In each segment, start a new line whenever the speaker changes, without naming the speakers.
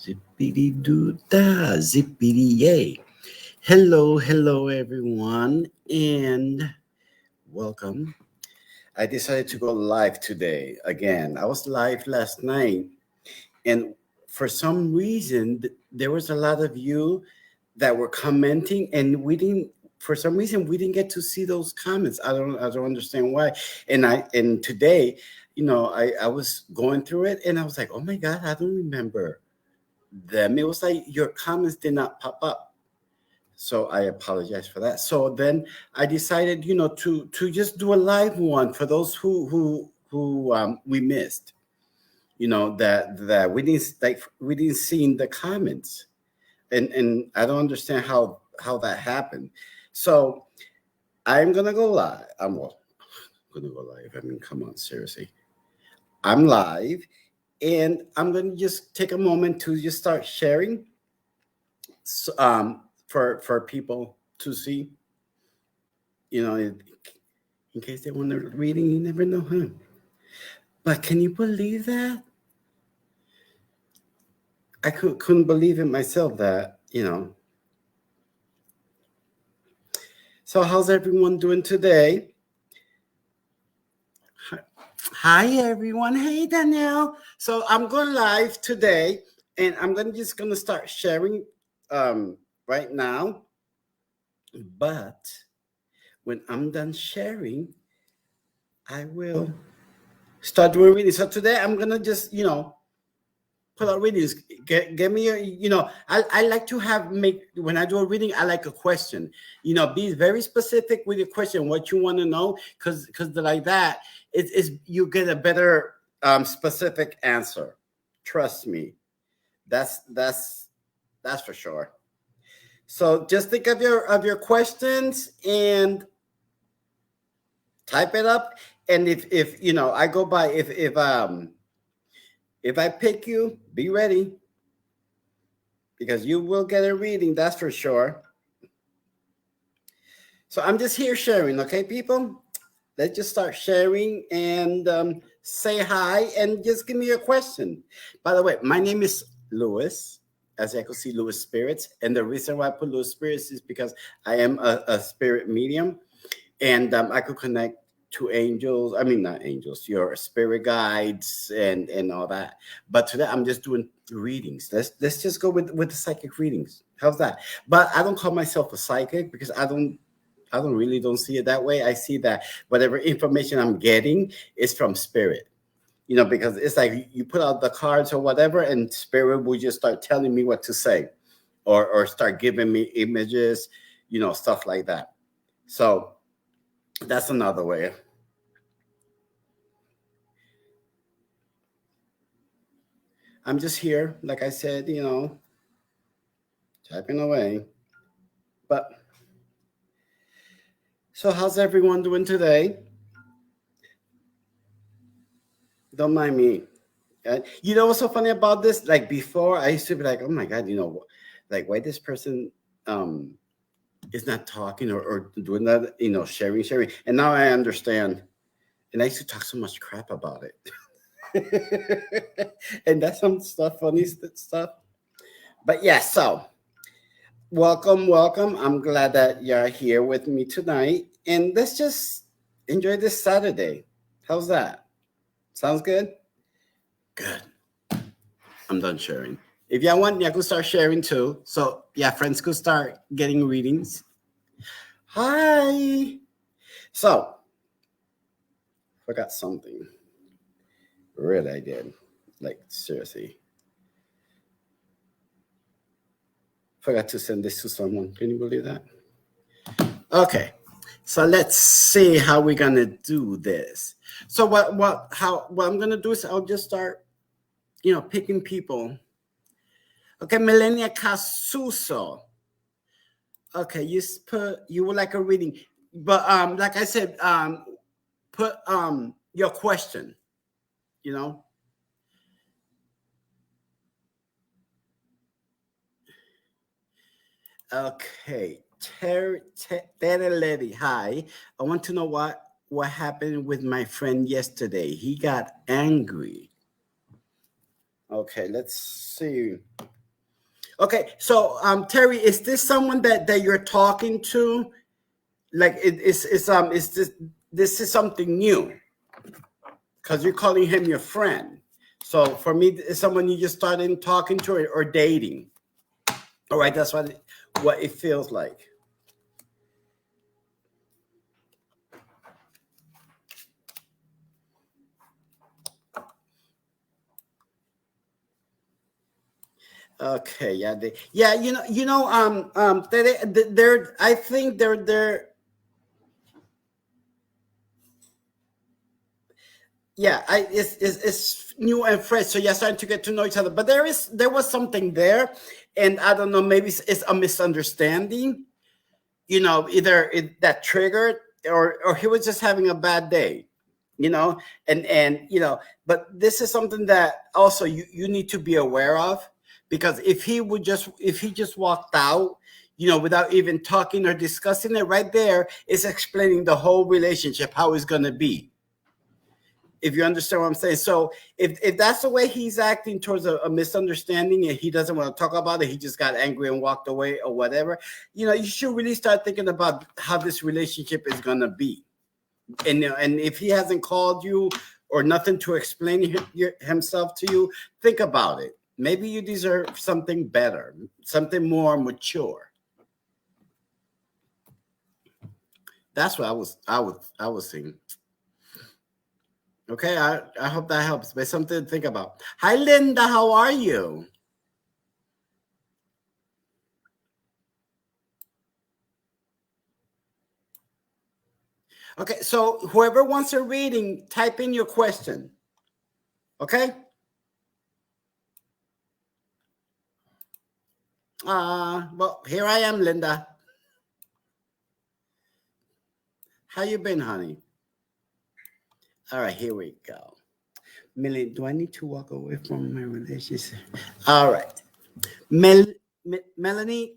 Zippity doo da, zippity yay. Hello, hello, everyone, and welcome. I decided to go live today again. I was live last night, and for some reason, there was a lot of you that were commenting, and we didn't. For some reason, we didn't get to see those comments. I don't understand why. And today, I was going through it, and I was like, oh my god, I don't remember them. It was like your comments did not pop up. So I apologize for that. So then I decided, to just do a live one for those who we missed. That we didn't see in the comments, and I don't understand how that happened. So I'm gonna go live. Gonna go live. I mean, come on, seriously. I'm live, and I'm gonna just take a moment to just start sharing, for people to see. In case they want to reading, you never know, huh? But can you believe that? I couldn't believe it myself that. So how's everyone doing today? Hi everyone. Hey Danielle. So I'm going live today, and I'm just gonna start sharing right now. But when I'm done sharing, I will start doing reading. So today I'm gonna just put out readings. Get me I like to make, when I do a reading, I like a question. Be very specific with your question, what you want to know, because like that, it's you get a better specific answer. Trust me. That's for sure. So just think of your questions and type it up. And if I go by, if I pick you, be ready, because you will get a reading, that's for sure. So I'm just here sharing, okay, people? Let's just start sharing and say hi and just give me a question. By the way, my name is Lewis, as I could see, Lewis Spirits. And the reason why I put Lewis Spirits is because I am a spirit medium, and I could connect to angels. I mean, not angels, your spirit guides and all that. But today I'm just doing readings. Let's just go with the psychic readings. How's that? But I don't call myself a psychic, because I don't see it that way. I see that whatever information I'm getting is from spirit. Because it's like you put out the cards or whatever, and spirit will just start telling me what to say, or start giving me images, stuff like that. So that's another way. I'm just here, like I said, typing away. But so how's everyone doing today? Don't mind me. You know what's so funny about this? Like before, I used to be like, oh my God, like why this person um is not talking, or doing that, sharing. And now I understand. And I used to talk so much crap about it. And that's some stuff, funny stuff. But yeah, so welcome. I'm glad that you're here with me tonight. And let's just enjoy this Saturday. How's that? Sounds good? Good. I'm done sharing. If y'all want, y'all could start sharing too. So yeah, friends could start getting readings. Hi. So, forgot something. Really, I did. Like, seriously. Forgot to send this to someone. Can you believe that? Okay. So let's see how we're gonna do this. So what I'm gonna do is I'll just start, picking people. Okay, Millennia Casuso. Okay, you would like a reading. But like I said, put your question, you know. Okay. Terry Lady, hi. I want to know what happened with my friend yesterday. He got angry. Okay, let's see. Okay, so Terry, is this someone that you're talking to? Like is this is something new because you're calling him your friend. So for me, it's someone you just started talking to or dating. All right, that's what it feels like. Okay, yeah, yeah, they're I think they're yeah, it's new and fresh, so you're starting to get to know each other. But there was something there, and I don't know, maybe it's a misunderstanding. Either that triggered or he was just having a bad day, and but this is something that also you need to be aware of, because if he just walked out, without even talking or discussing it, right there is explaining the whole relationship, how it's going to be, if you understand what I'm saying. So if that's the way he's acting towards a misunderstanding and he doesn't want to talk about it, he just got angry and walked away or whatever, you should really start thinking about how this relationship is going to be. And if he hasn't called you or nothing to explain himself to you, think about it. Maybe you deserve something better, something more mature. That's what I was thinking. Okay, I hope that helps. But something to think about. Hi, Linda. How are you? Okay, so whoever wants a reading, type in your question. Okay. Well, here I am, Linda. How you been, honey? All right, here we go. Millie, do I need to walk away from my relationship? All right. Melanie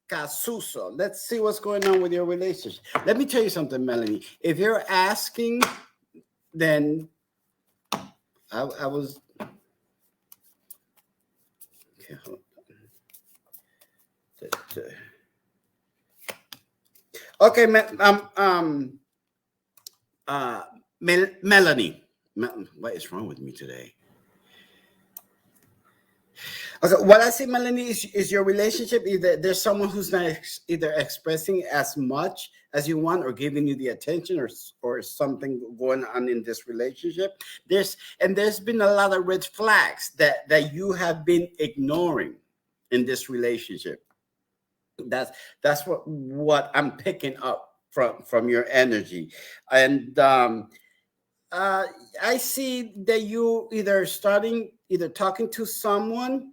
Casuso. Let's see what's going on with your relationship. Let me tell you something, Melanie. If you're asking, then I was. Okay, hold on. Okay, uh, Melanie. What is wrong with me today? Okay, what I see, Melanie, is your relationship either there's someone who's not either expressing as much as you want or giving you the attention, or something going on in this relationship. There's been a lot of red flags that you have been ignoring in this relationship. That's what I'm picking up from your energy. And uh, I see that you either talking to someone,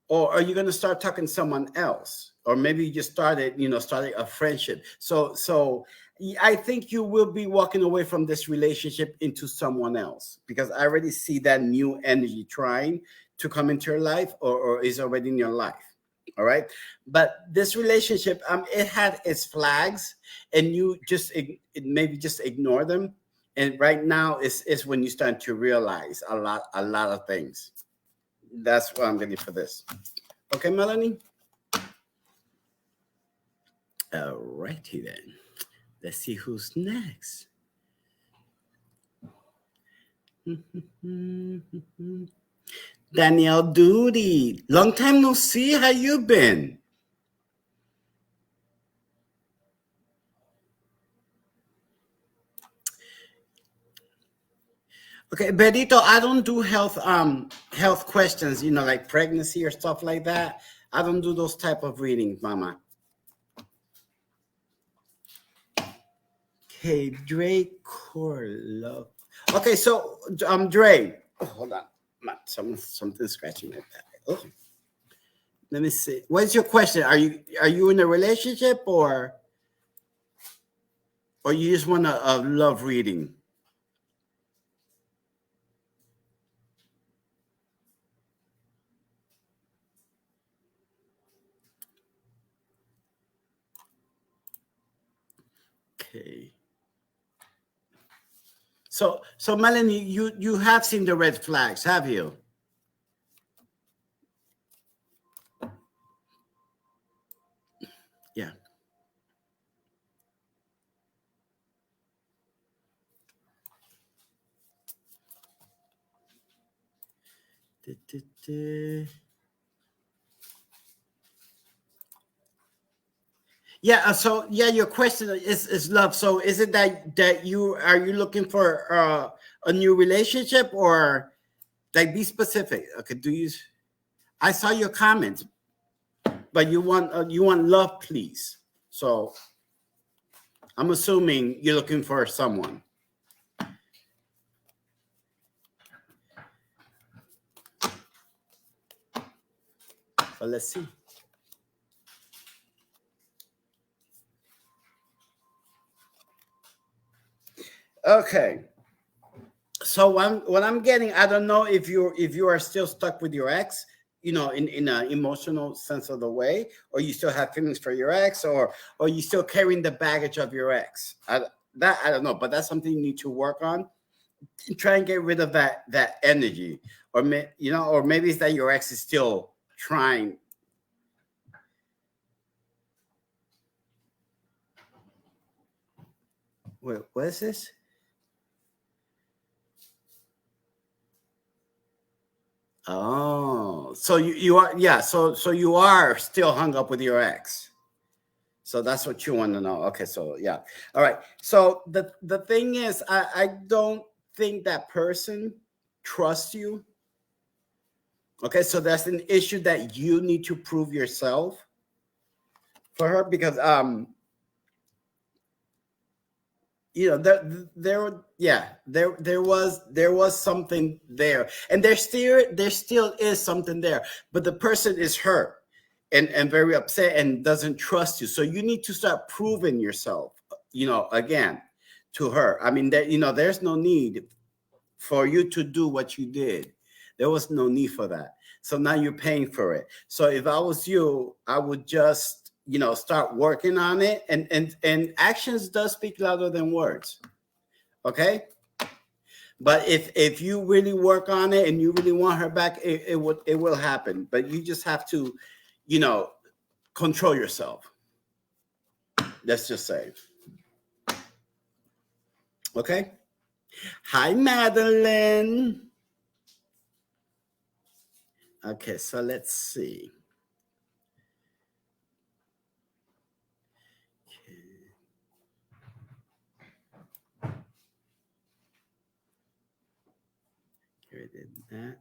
or are you going to start talking to someone else, or maybe you just starting a friendship. So I think you will be walking away from this relationship into someone else, because I already see that new energy trying to come into your life, or is already in your life. All right, but this relationship, it had its flags, and you just maybe just ignore them. And right now is when you start to realize a lot of things. That's what I'm getting for this. Okay, Melanie. All righty then. Let's see who's next. Danielle Duty. Long time no see. How you been? Okay, Benito, I don't do health questions, like pregnancy or stuff like that. I don't do those type of readings, Mama. Okay, Dre Corlo. Okay, so Dre. Oh, hold on. Something scratching my back. Oh, let me see. What's your question? Are you in a relationship, or you just want a love reading? Okay. So Melanie, you have seen the red flags, have you? Du, du, du. Yeah. So yeah, your question is love. So is it that you are you looking for a new relationship, or like be specific? Okay. Do you? I saw your comments, but you want love, please. So I'm assuming you're looking for someone. So let's see. Okay. So what I'm getting, I don't know if you are still stuck with your ex, in an emotional sense of the way, or you still have feelings for your ex, or you still carrying the baggage of your ex. That I don't know, but that's something you need to work on. Try and get rid of that energy, or maybe it's that your ex is still trying. Wait, what is this? Oh, so you are, yeah. So you are still hung up with your ex. So that's what you want to know. Okay, so yeah. All right. So the thing is, I don't think that person trusts you. Okay, so that's an issue that you need to prove yourself for her, because there was something there, and there still is something there, but the person is hurt and very upset and doesn't trust you, so you need to start proving yourself, again, to her. I mean, there's no need for you to do what you did. There was no need for that. So now you're paying for it. So if I was you, I would just, start working on it. And actions does speak louder than words. Okay. But if you really work on it and you really want her back, it will happen. But you just have to, you know, control yourself. Let's just say. Okay. Hi, Madeline. Okay, so let's see. Here I did that.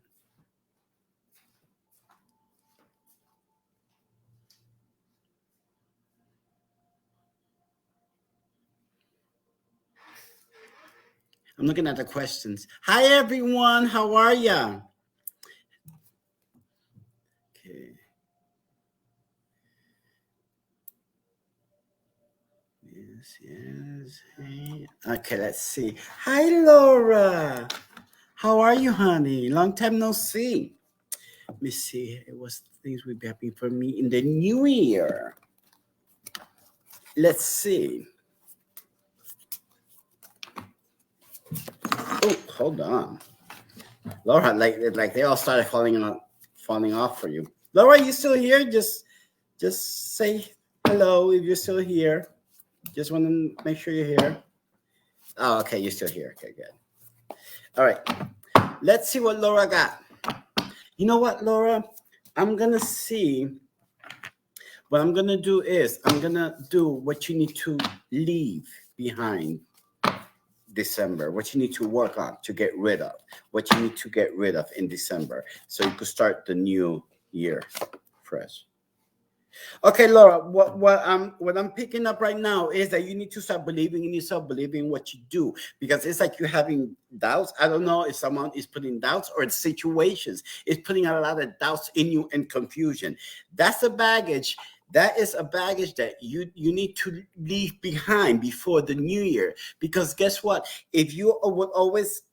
I'm looking at the questions. Hi, everyone. How are ya? Okay. Yes, yes. Hey. Okay, let's see. Hi, Laura. How are you, honey? Long time no see. Let me see. It was things would be happening for me in the new year. Let's see. Oh, hold on. Laura, like they all started falling off for you. Laura, you still here? Just say hello if you're still here. Just want to make sure you're here. Oh, okay, you're still here. Okay, good. All right. Let's see what Laura got. You know what, Laura? I'm gonna see. What I'm gonna do is I'm gonna do what you need to leave behind December, what you need to work on to get rid of, what you need to get rid of in December, so you could start the new year fresh. Okay, Laura, what I'm picking up right now is that you need to start believing in yourself, believing what you do, because it's like you're having doubts. I don't know if someone is putting doubts or it's situations is putting a lot of doubts in you and confusion. That's a baggage. That is a baggage that you need to leave behind before the new year. Because guess what? If you would always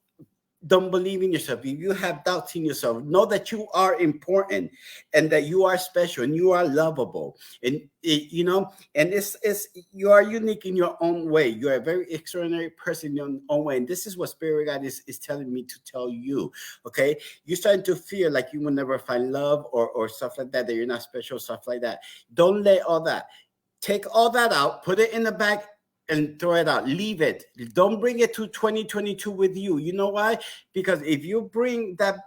don't believe in yourself, if you have doubts in yourself, know that you are important and that you are special and you are lovable. And and it's you are unique in your own way. You are a very extraordinary person in your own way. And this is what Spirit God is telling me to tell you. Okay. You're starting to feel like you will never find love or stuff like that you're not special, stuff like that. Don't let all that. Take all that out, put it in the bag, and throw it out. Leave it. Don't bring it to 2022 with you. You know why? Because if you bring that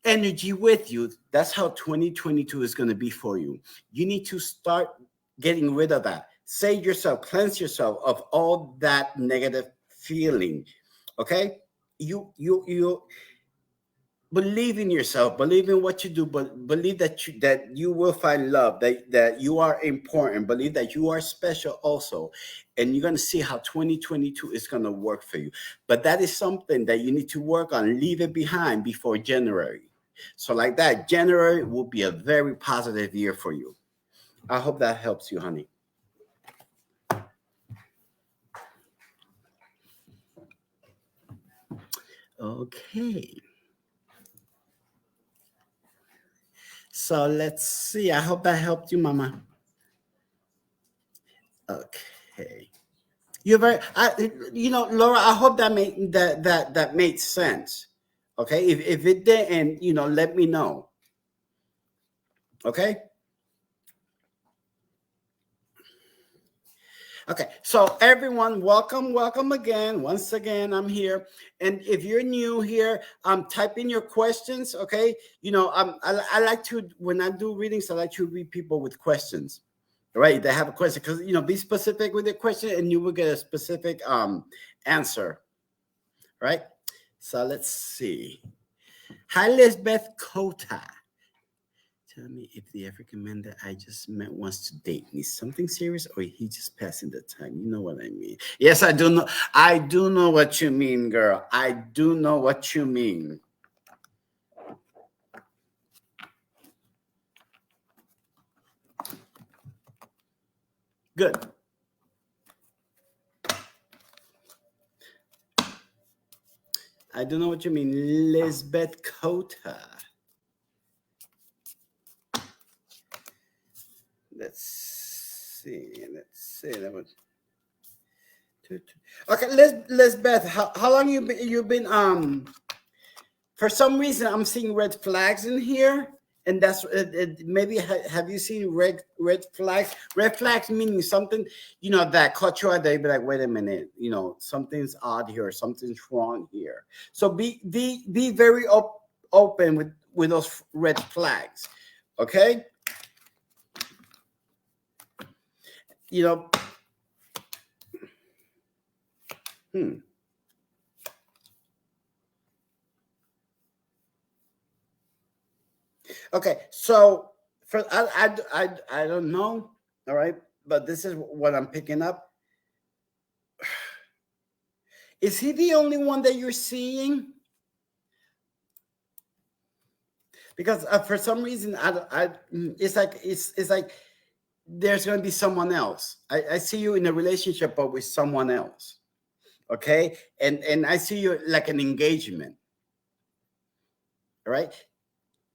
energy with you. That's how 2022 is going to be for you. You need to start getting rid of that. Save yourself, cleanse yourself of all that negative feeling. Okay? You believe in yourself, believe in what you do, but believe that you will find love, that you are important, believe that you are special also, and you're going to see how 2022 is going to work for you. But that is something that you need to work on. Leave it behind before January. So like that, January will be a very positive year for you. I hope that helps you, honey. Okay. So let's see. I hope that helped you, Mama. Okay. You're very, Laura. I hope that made sense. Okay. If it didn't, let me know. Okay. Okay, so everyone, welcome again. Once again, I'm here, and if you're new here, type in your questions. Okay, I like to, when I do readings, I like to read people with questions. Right, they have a question, because be specific with your question, and you will get a specific answer. Right. So let's see. Hi, Lisbeth Kota. Tell me if the African man that I just met wants to date me. Something serious, or he just passing the time? You know what I mean. Yes, I do know. I do know what you mean, girl. I do know what you mean. Good. I do know what you mean, Lisbeth Kota. Let's see. That was okay. Lisbeth, how long you've been for some reason I'm seeing red flags in here, and that's maybe have you seen red flags? Red flags meaning something that caught your eye. They be like, wait a minute, something's odd here, something's wrong here. So be very open with those red flags. Okay. Okay, so for I don't know, all right, but this is what I'm picking up. Is he the only one that you're seeing? Because for some reason, it's like there's going to be someone else. I see you in a relationship, but with someone else. Okay, and I see you like an engagement. All right.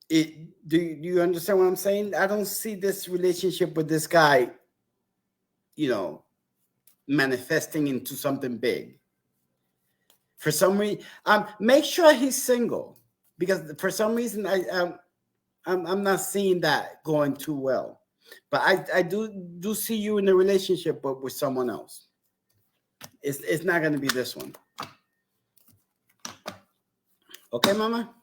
Do you understand what I'm saying? I don't see this relationship with this guy, manifesting into something big. For some reason, make sure he's single, because for some reason I'm not seeing that going too well. But I do see you in a relationship, but with someone else. It's not going to be this one. Okay, Mama.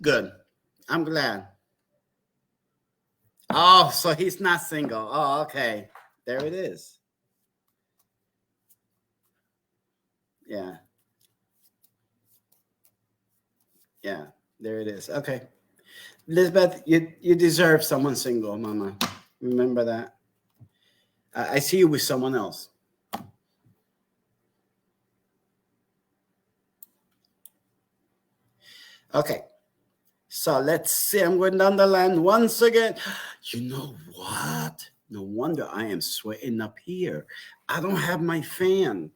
Good. I'm glad. Oh, so he's not single. Oh, okay. There it is. Yeah. Yeah. There it is. Okay. Elizabeth, you deserve someone single, Mama. Remember that. I see you with someone else. Okay. So let's see. I'm going down the line once again. You know what? No wonder I am sweating up here. I don't have my fan.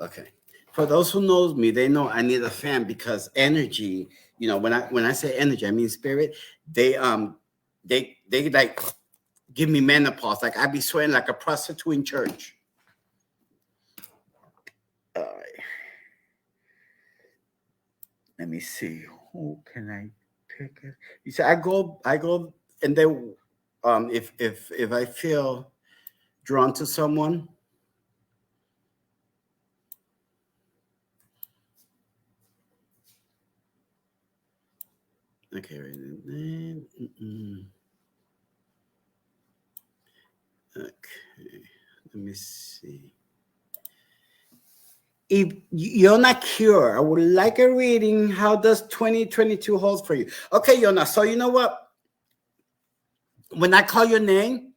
Okay. For those who knows me, they know I need a fan, because energy, when I say energy, I mean spirit. They like give me menopause. Like I be sweating like a prostitute in church. All right. Let me see. Who can I pick? You see, I go, and then if I feel drawn to someone, okay, okay, let me see. If you're not sure, I would like a reading. How does 2022 hold for you? Okay, Yona. So you know what? When I call your name,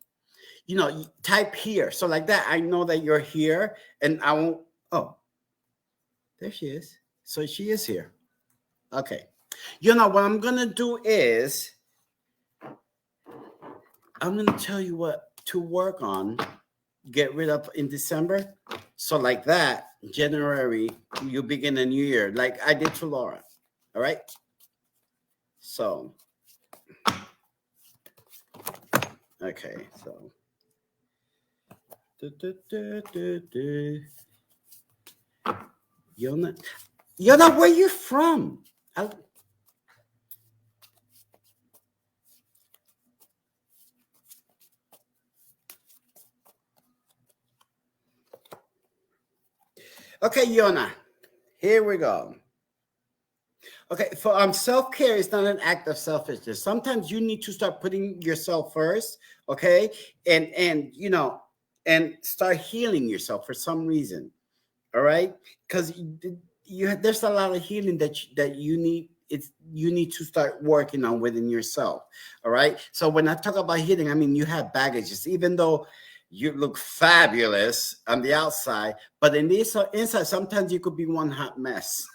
you type here. So like that, I know that you're here, and I won't. Oh, there she is. So she is here. Okay. What I'm gonna do is I'm gonna tell you what to work on. Get rid of in December. So like that, January, you begin a new year, like I did to Laura. All right. So okay, so Yona, where you from? Okay, Yona, here we go. Okay, for self-care is not an act of selfishness. Sometimes you need to start putting yourself first, okay, and start healing yourself for some reason. All right, because there's a lot of healing that you need. You need to start working on within yourself. All right. So when I talk about healing, I mean you have baggages, even though you look fabulous on the outside, but in the inside, sometimes you could be one hot mess.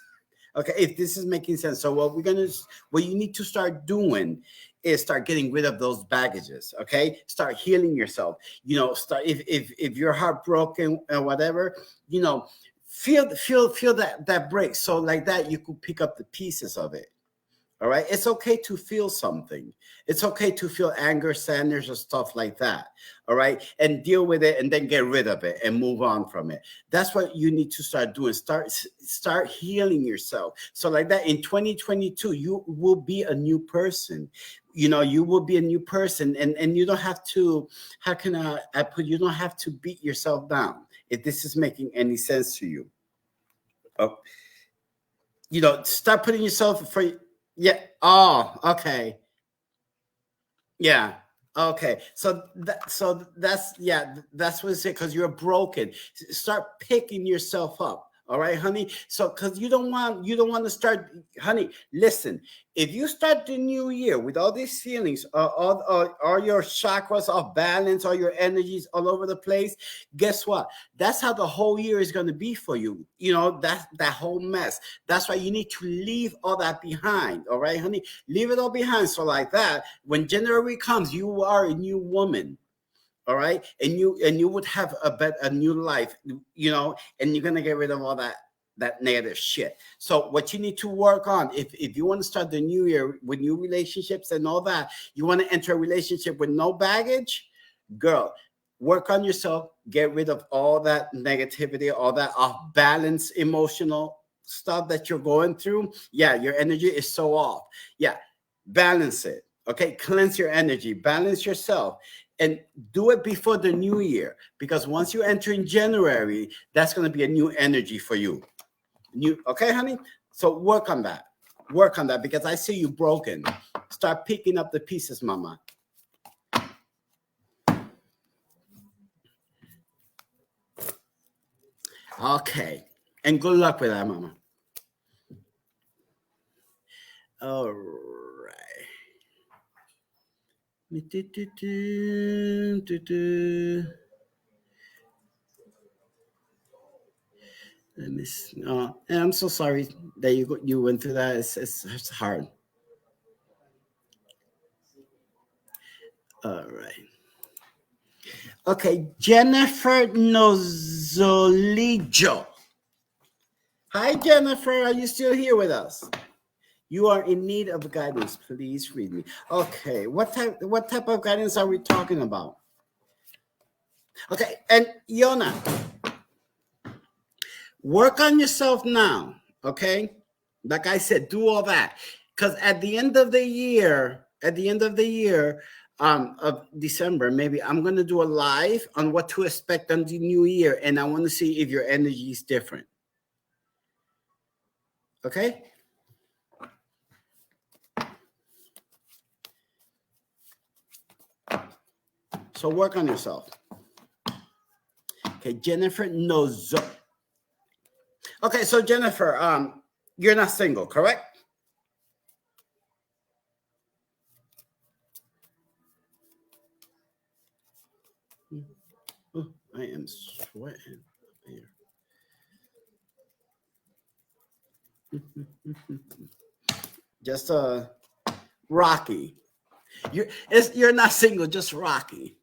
Okay, if this is making sense. So what you need to start doing is start getting rid of those baggages. Okay, start healing yourself. Start if you're heartbroken or whatever. Feel that break. So like that, you could pick up the pieces of it. All right. It's okay to feel something. It's okay to feel anger, sadness, or stuff like that. All right. And deal with it and then get rid of it and move on from it. That's what you need to start doing. Start healing yourself. So like that in 2022, you will be a new person. You will be a new person, and you don't have to, how can I put, you don't have to beat yourself down if this is making any sense to you. Oh, start putting yourself for. Yeah. Oh, okay. Yeah. Okay. That's what it's saying, because you're broken. Start picking yourself up. All right, honey. So because you don't want to start, honey, listen, if you start the new year with all these feelings, all your chakras off balance, all your energies all over the place, guess what? That's how the whole year is going to be for you. That whole mess. That's why you need to leave all that behind. All right, honey, leave it all behind. So like that, when January comes, you are a new woman. All right, and you would have a new life, and you're gonna get rid of all that negative shit. So what you need to work on, if you want to start the new year with new relationships and all that, you want to enter a relationship with no baggage, girl, work on yourself, get rid of all that negativity, all that off balance emotional stuff that you're going through. Yeah, your energy is so off. Yeah, balance it. Okay, cleanse your energy, balance yourself, and do it before the new year, because once you enter in January, that's going to be a new energy for you. Okay, honey? So work on that. Work on that, because I see you broken. Start picking up the pieces, mama. Okay. And good luck with that, mama. All right. Let me see. And I'm so sorry that you went through that. It's hard. All right. Okay, Jennifer Nozolijo. Hi, Jennifer. Are you still here with us? You are in need of guidance. Please read me. Okay, what type of guidance are we talking about? Okay, and Yona, work on yourself now. Okay, Like I said, do all that. Because at the end of the year, of December, maybe I'm gonna do a live on what to expect on the new year, and I want to see if your energy is different. Okay. So work on yourself. Okay, Jennifer knows. Okay, so Jennifer, you're not single, correct? Oh, I am sweating here. Just Rocky. You're not single, just Rocky.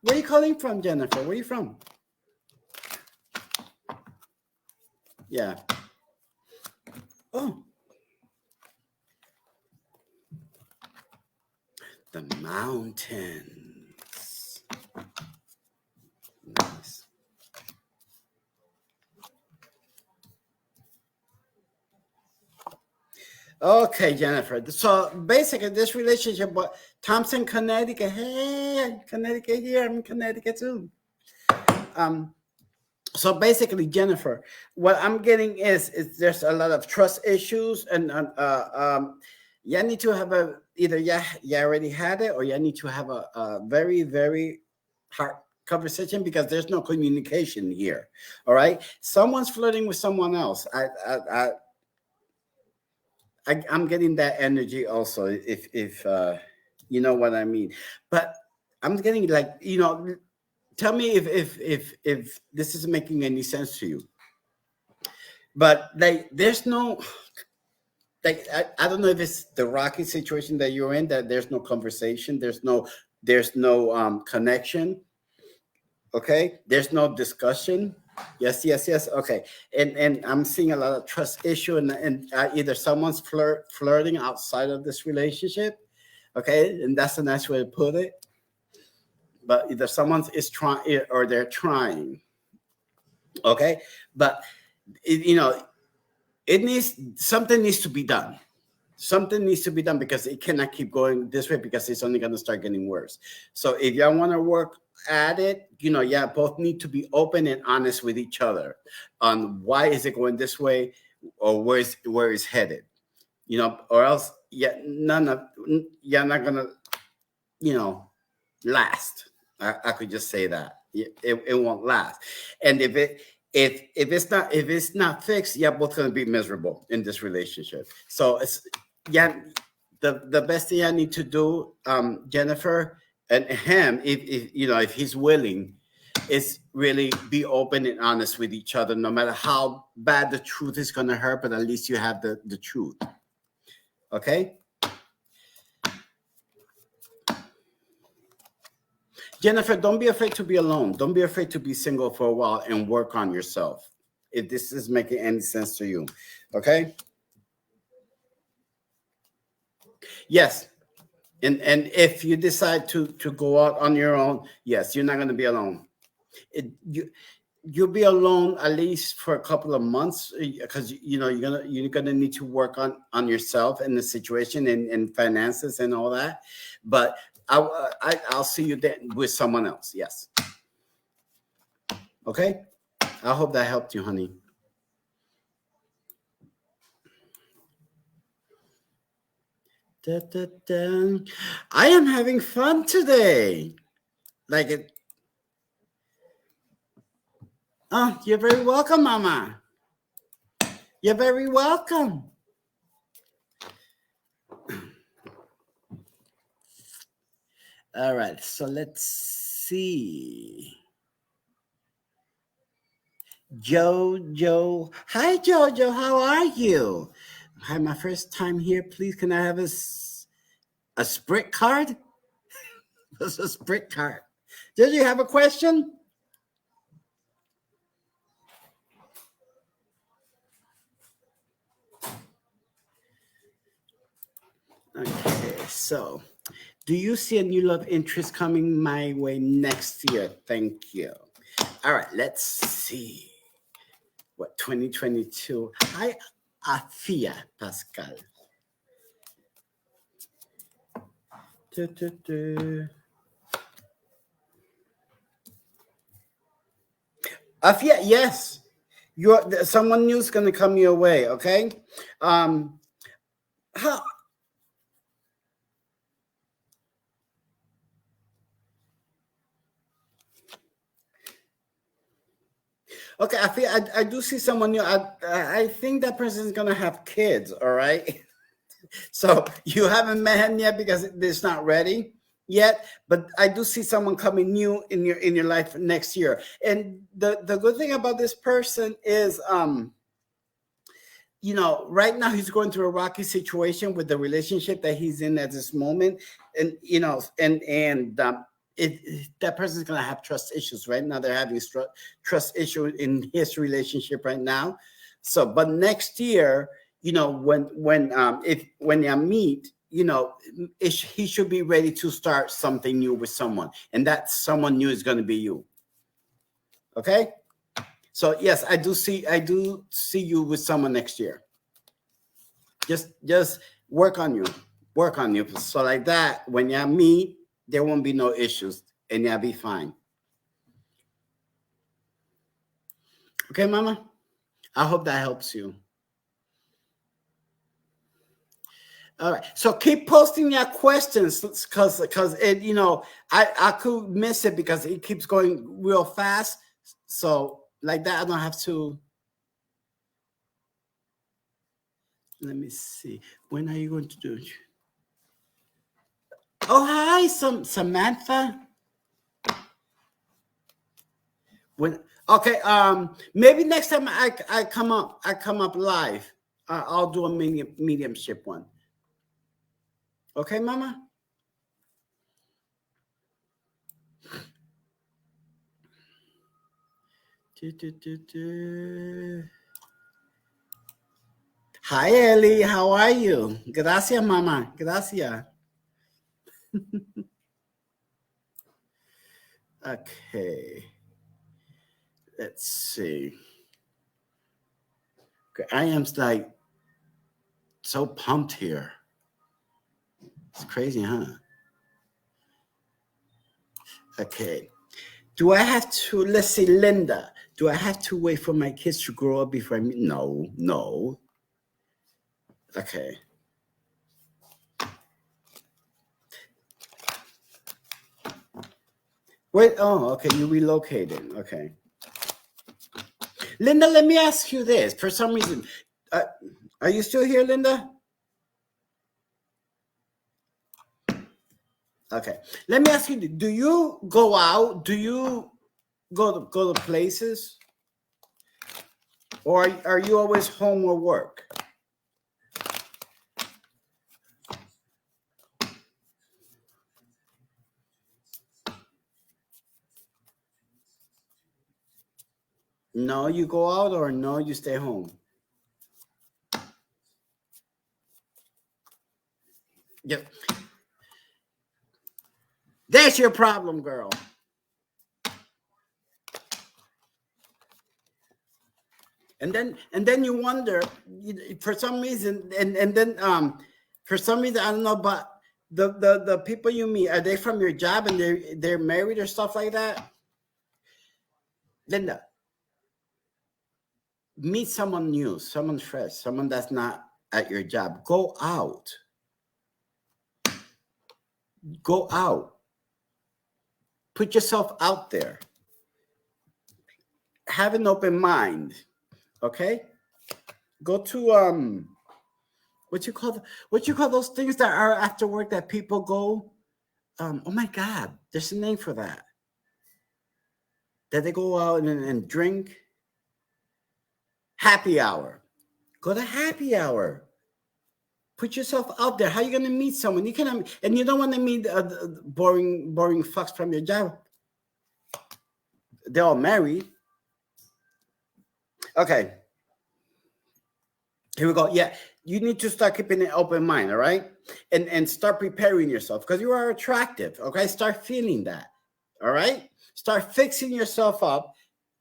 Where are you calling from, Jennifer? Where are you from? Yeah. Oh, the mountains. Nice. Okay, Jennifer. So basically, this relationship, but Thompson, Connecticut. Hey, Connecticut here. I'm in Connecticut too. Um, so basically, Jennifer, what I'm getting is there's a lot of trust issues, and you need to have a either you already had it, or you need to have a very very hard conversation because there's no communication here. All right, someone's flirting with someone else. I'm getting that energy also. If you know what I mean, but I'm getting like tell me if this is making any sense to you. But like, there's no like I don't know if it's the rocky situation that you're in that there's no conversation, there's no connection. Okay, there's no discussion. Yes, yes, yes. Okay, and I'm seeing a lot of trust issue, and either someone's flirting outside of this relationship. Okay, and that's a nice way to put it. But either someone is trying or they're trying. Okay, but it needs something needs to be done. Something needs to be done because it cannot keep going this way because it's only going to start getting worse. So if y'all want to work at it, both need to be open and honest with each other on why is it going this way or where it's headed, or else you're not gonna, last. I could just say that it won't last. And if it's not fixed, you're both gonna be miserable in this relationship. So the best thing I need to do, Jennifer, and him, if he's willing, is really be open and honest with each other, no matter how bad the truth is gonna hurt, but at least you have the truth. Okay? Jennifer, don't be afraid to be alone. Don't be afraid to be single for a while and work on yourself. If this is making any sense to you. Okay? Yes. And if you decide to go out on your own, yes, you're not going to be alone. You'll be alone at least for a couple of months because you're gonna need to work on yourself and the situation and finances and all that. But I'll see you then with someone else. Yes. Okay. I hope that helped you, honey. Da, da, da. I am having fun today. Like it. Oh, you're very welcome, Mama. You're very welcome. All right, so let's see. Jojo. Hi, Jojo. How are you? Hi, my first time here. Please, can I have a Sprint card? What's a Sprint card? Did you have a question? Okay, so do you see a new love interest coming my way next year? Thank you. All right, let's see what 2022. Hi, Afia Pascal. Du, du, du. Afia, yes, you're someone new is gonna come your way. Okay, how okay, I do see someone new. I think that person is gonna have kids. All right. So you haven't met him yet because it's not ready yet. But I do see someone coming new in your life next year. And the good thing about this person is right now he's going through a rocky situation with the relationship that he's in at this moment. And that person's going to have trust issues right now. They're having trust issue in his relationship right now. So but next year, when you meet, he should be ready to start something new with someone, and that someone new is going to be you. Okay, so yes, I do see you with someone next year. Just work on you, so like that when you meet, there won't be no issues and you'll be fine. Okay, mama, I hope that helps you. All right, so keep posting your questions because it I could miss it because it keeps going real fast. So like that, I don't have to. Let me see. When are you going to do it? Oh, hi, Samantha. When okay, maybe next time I come up live, I'll do a mediumship one. Okay, mama. Hi, Ellie. How are you? Gracias, mama. Gracias. Okay. Let's see. Okay, I am like so pumped here. It's crazy, huh? Okay. Do I have to, let's see, Linda, do I have to wait for my kids to grow up before I meet? No. Okay. Wait, oh, okay, you relocated. Okay. Linda, let me ask you this. For some reason, are you still here, Linda? Okay. Let me ask you, do you go out? Do you go to places? Or are you always home or work? No, you go out, or no, you stay home? Yep. That's your problem, girl. And then you wonder for some reason, and then for some reason I don't know, but the people you meet, are they from your job and they're married or stuff like that? Linda, meet someone new, someone fresh, someone that's not at your job. Go out. Put yourself out there. Have an open mind. Okay, go to what you call those things that are after work that people go, oh my god, there's a name for that they go out and drink. Happy hour. Go to happy hour. Put yourself out there. How are you going to meet someone? You can, and you don't want to meet boring fucks from your job. They're all married. Okay. Here we go. Yeah, you need to start keeping an open mind, all right? And start preparing yourself because you are attractive, okay? Start feeling that, All right, start fixing yourself up.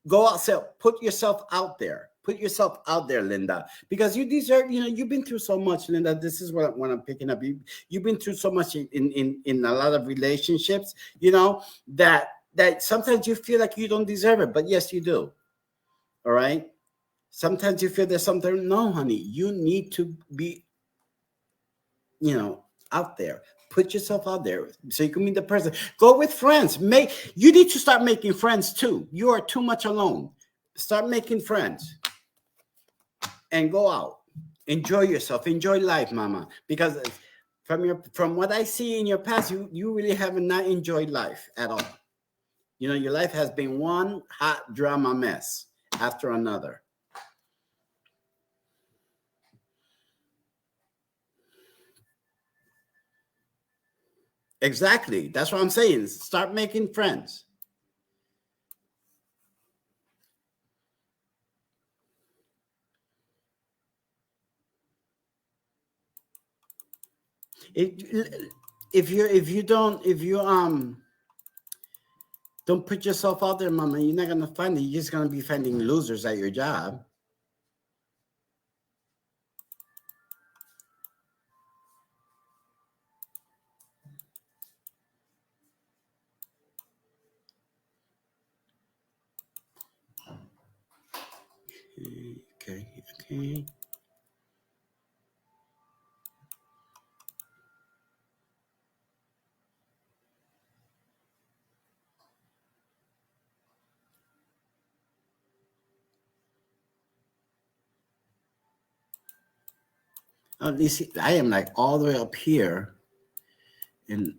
Go outside, put yourself out there. Put yourself out there, Linda, because you deserve. You've been through so much, Linda. This is what I'm picking up. You've been through so much in a lot of relationships. That sometimes you feel like you don't deserve it, but yes, you do. All right. Sometimes you feel there's something. No, honey, you need to be, out there. Put yourself out there so you can meet the person. Go with friends. You need to start making friends too. You are too much alone. Start making friends and go out. Enjoy yourself. Enjoy life, mama. Because from what I see in your past, you really have not enjoyed life at all. Your life has been one hot drama mess after another. Exactly. That's what I'm saying. Start making friends. If you don't put yourself out there, mama, you're not gonna find it. You're just gonna be finding losers at your job. Okay, okay. You see, I am like all the way up here, and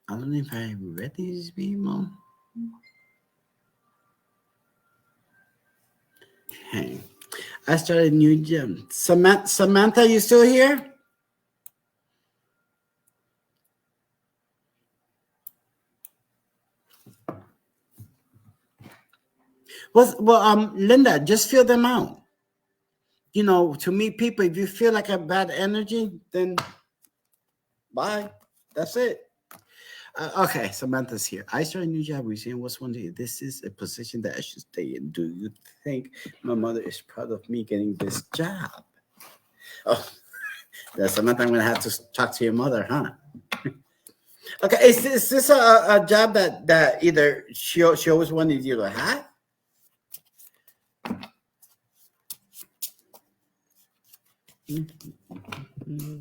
I don't know if I read these people. Hey, I started a new gym. Samantha, you still here? Linda, just fill them out. To meet people, if you feel like a bad energy, then bye. That's it. Okay, Samantha's here. I started a new job recently and was wondering if this is a position that I should stay in. Do you think my mother is proud of me getting this job? Oh, that's Samantha. I'm going to have to talk to your mother, huh? Okay, is this a job that either she always wanted you to have? Mm-hmm.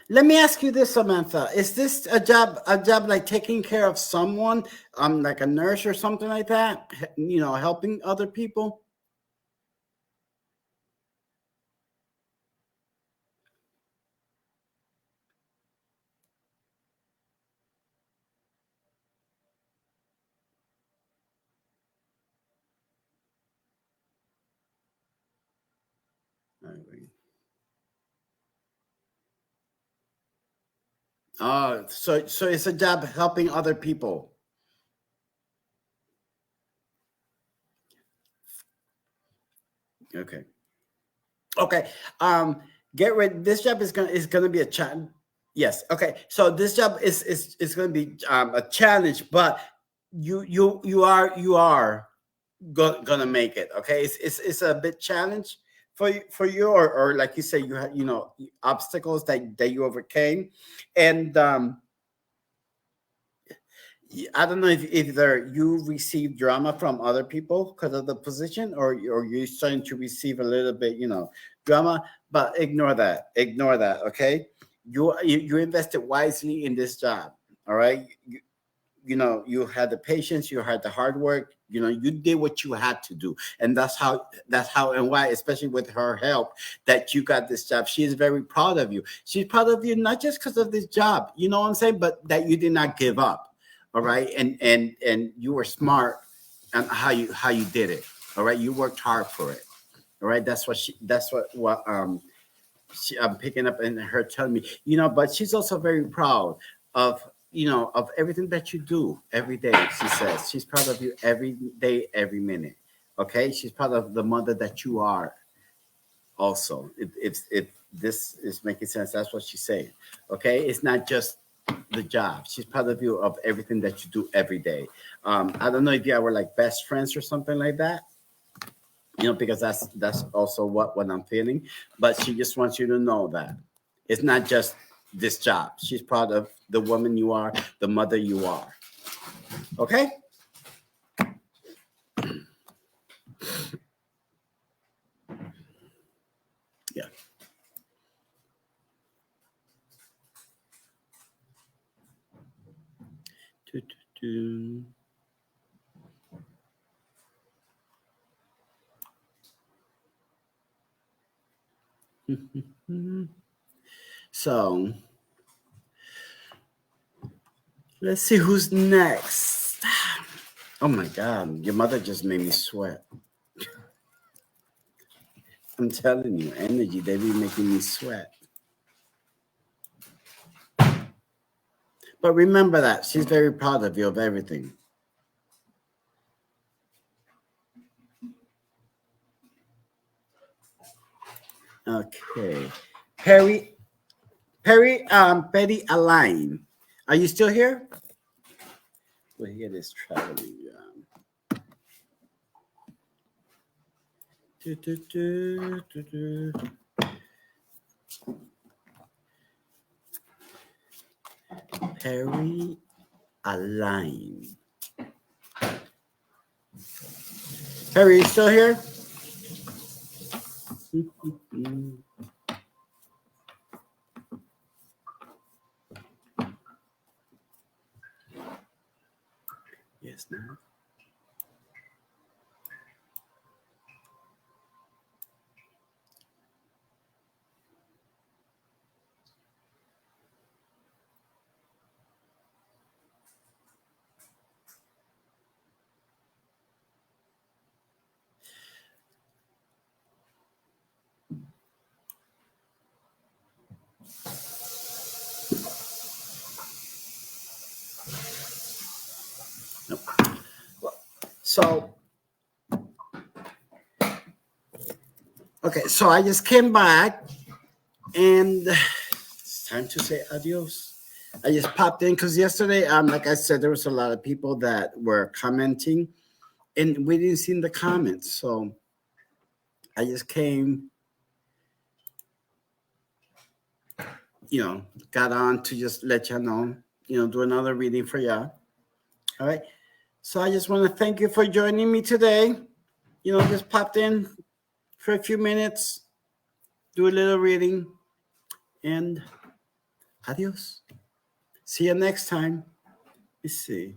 Let me ask you this, Samantha. Is this a job like taking care of someone, like a nurse or something like that? Helping other people? So it's a job helping other people. Okay. Okay. Get rid. This job is gonna be a challenge. Yes. Okay. So this job is gonna be a challenge, but you are gonna make it. Okay. It's a bit challenge for you, or like you say, you have obstacles that you overcame, and I don't know if there you receive drama from other people because of the position, or you're starting to receive a little bit, drama. But ignore that. Ignore that. Okay, you invested wisely in this job. All right, you had the patience, you had the hard work. You did what you had to do, and that's how and why, especially with her help, that you got this job. She is very proud of you. She's proud of you not just because of this job, you know what I'm saying, but that you did not give up. All right, and you were smart on how you did it. All right, you worked hard for it. All right, that's what I'm picking up in her telling me. But she's also very proud of of everything that you do every day. She says she's proud of you every day, every minute. Okay, she's proud of the mother that you are. Also, it this is making sense. That's what she's saying. Okay, it's not just the job. She's proud of you of everything that you do every day. I don't know if you were like best friends or something like that. Because that's also what I'm feeling. But she just wants you to know that it's not just this job. She's proud of the woman you are, the mother you are. Okay? Yeah. Do, do, do. So let's see who's next. Oh my God, your mother just made me sweat. I'm telling you, energy, they be making me sweat. But remember that she's very proud of you of everything. Okay. Perry Align. Are you still here? Well, here it is traveling. Do, do, do, do, do. Perry Align. Perry, you still here? Yes, no. Nope. So, okay, so I just came back and it's time to say adios. I just popped in because yesterday, like I said, there was a lot of people that were commenting and we didn't see the comments. So I just came, got on to just let you know, do another reading for y'all. All right. So I just want to thank you for joining me today. Just popped in for a few minutes, do a little reading, and adios. See you next time. Let's see.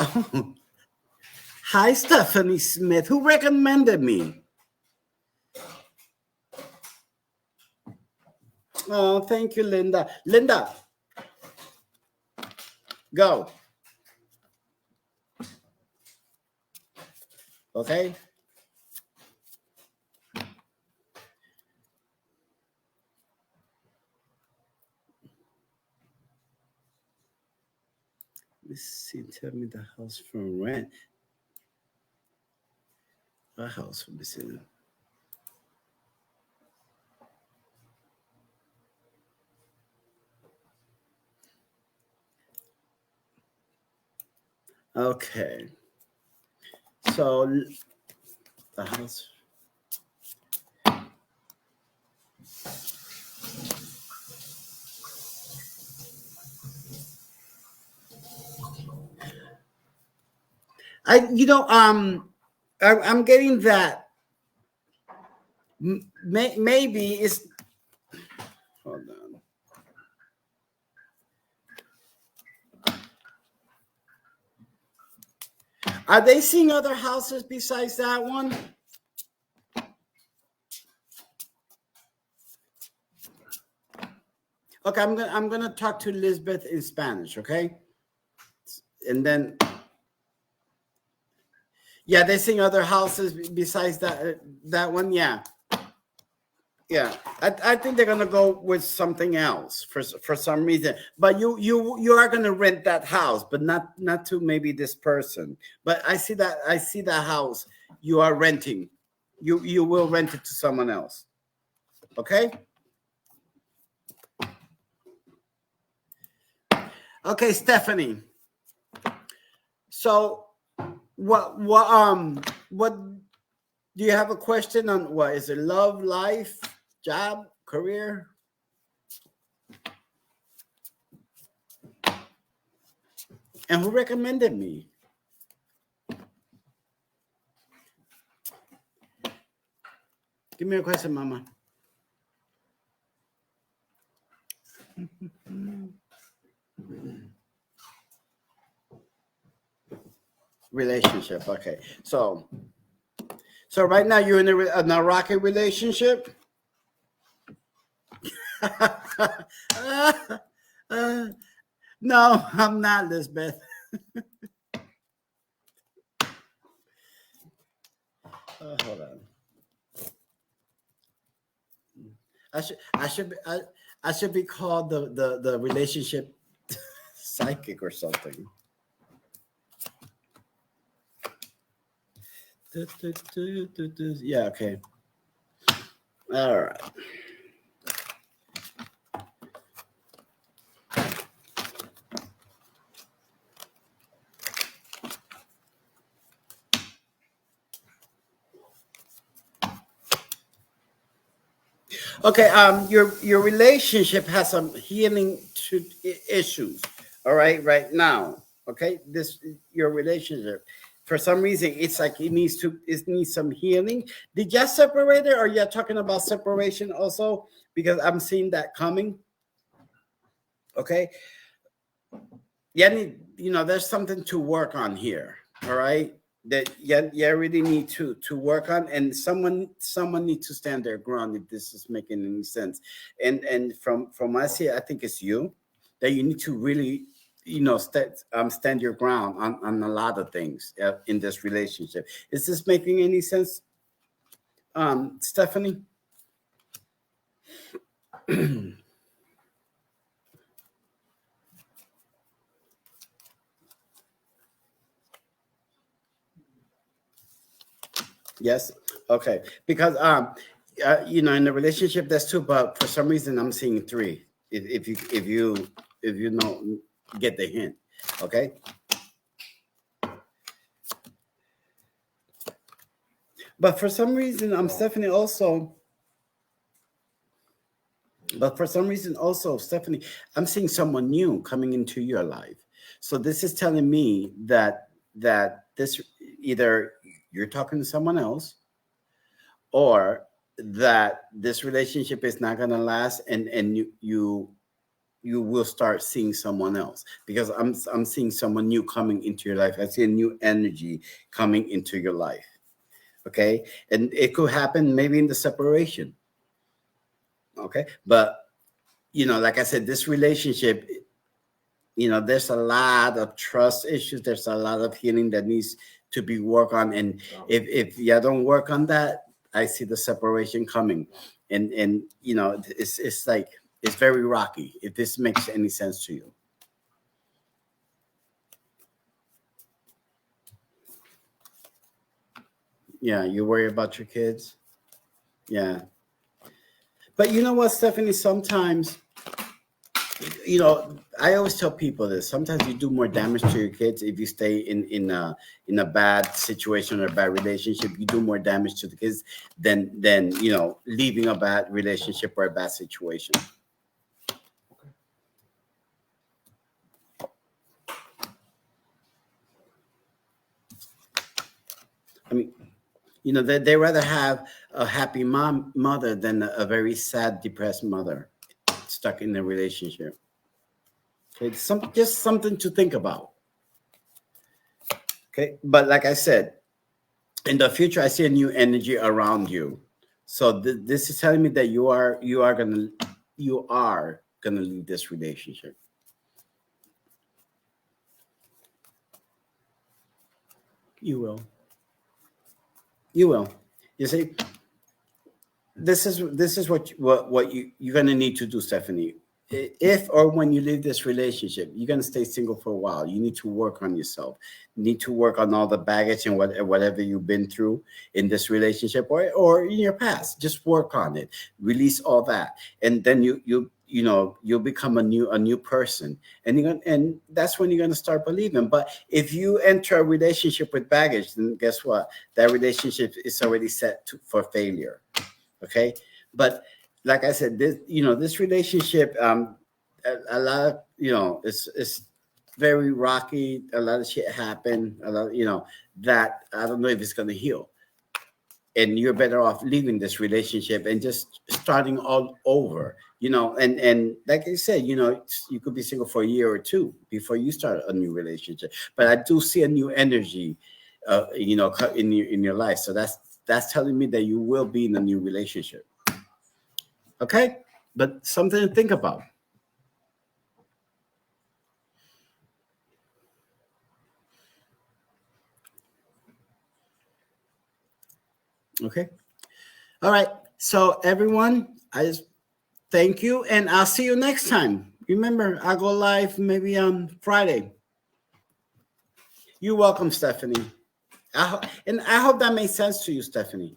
Oh. Hi, Stephanie Smith. Who recommended me? Oh, thank you, Linda. Linda, go. Okay. Let's see. Tell me the house from rent. A house from this. Okay. So the house. I'm getting that. Maybe it's. Hold on. Are they seeing other houses besides that one? Okay, I'm gonna talk to Elizabeth in Spanish, okay? And then Yeah, they sing other houses besides that one. Yeah, yeah. I think they're gonna go with something else for some reason. But you are gonna rent that house, but not to maybe this person. But I see that house you are renting. You will rent it to someone else. Okay. Okay, Stephanie. So what do you have a question on? What is it? Love, life, job, career? And who recommended me? Give me a question, Mama. Relationship. Okay. So right now you're in a rocky relationship. No, I'm not, Lisbeth. Hold on. I should be called the relationship psychic or something. Yeah. Okay. All right. Okay, your relationship has some healing issues. All right now. Okay, this your relationship. For some reason, it's like it needs some healing. Did you separate it, or you talking about separation also? Because I'm seeing that coming. Okay, yeah, there's something to work on here. All right, that you really need to work on, and someone needs to stand their ground if this is making any sense. And from my side, I think it's you that you need to really stand your ground on a lot of things in this relationship. Is this making any sense, Stephanie? Yes. Okay. Because in the relationship there's two, but for some reason I'm seeing three. If you know get the hint. Okay. But for some reason I'm Stephanie also. But for some reason also Stephanie, I'm seeing someone new coming into your life. So this is telling me that this either you're talking to someone else, or that this relationship is not going to last, and you will start seeing someone else, because I'm seeing someone new coming into your life. I see a new energy coming into your life. Okay, and it could happen maybe in the separation. Okay, but like I said, this relationship, there's a lot of trust issues. There's a lot of healing that needs to be worked on, and if you don't work on that, I see the separation coming, and it's like it's very rocky. If this makes any sense to you. Yeah, you worry about your kids. Yeah, but you know what, Stephanie? Sometimes, I always tell people this. Sometimes you do more damage to your kids if you stay in a bad situation or a bad relationship. You do more damage to the kids than leaving a bad relationship or a bad situation. I mean, they rather have a happy mother than a very sad, depressed mother stuck in a relationship. It's just something to think about. Okay, but like I said, in the future, I see a new energy around you. So this is telling me that you are gonna leave this relationship. You will. You will. You see, this is what you're gonna need to do, Stephanie. If or when you leave this relationship, you're gonna stay single for a while. You need to work on yourself. You need to work on all the baggage and whatever you've been through in this relationship or in your past. Just work on it. Release all that, and then you'll become a new person, and and that's when you're gonna start believing. But if you enter a relationship with baggage, then guess what? That relationship is already set for failure. Okay, but like I said, this relationship, a lot of, it's very rocky. A lot of shit happened. A lot, that I don't know if it's gonna heal, and you're better off leaving this relationship and just starting all over. And like I said, you could be single for a year or two before you start a new relationship. But I do see a new energy, in your life. So that's telling me that you will be in a new relationship. Okay, but something to think about. Okay, all right. So everyone, I just thank you, and I'll see you next time. Remember, I go live maybe on Friday. You're welcome, Stephanie. And I hope that made sense to you, Stephanie.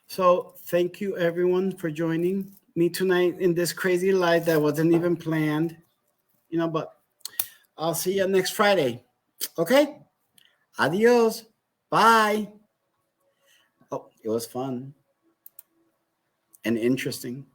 So thank you everyone for joining me tonight in this crazy live that wasn't even planned. But I'll see you next Friday. Okay? Adios. Bye. Oh, it was fun and interesting.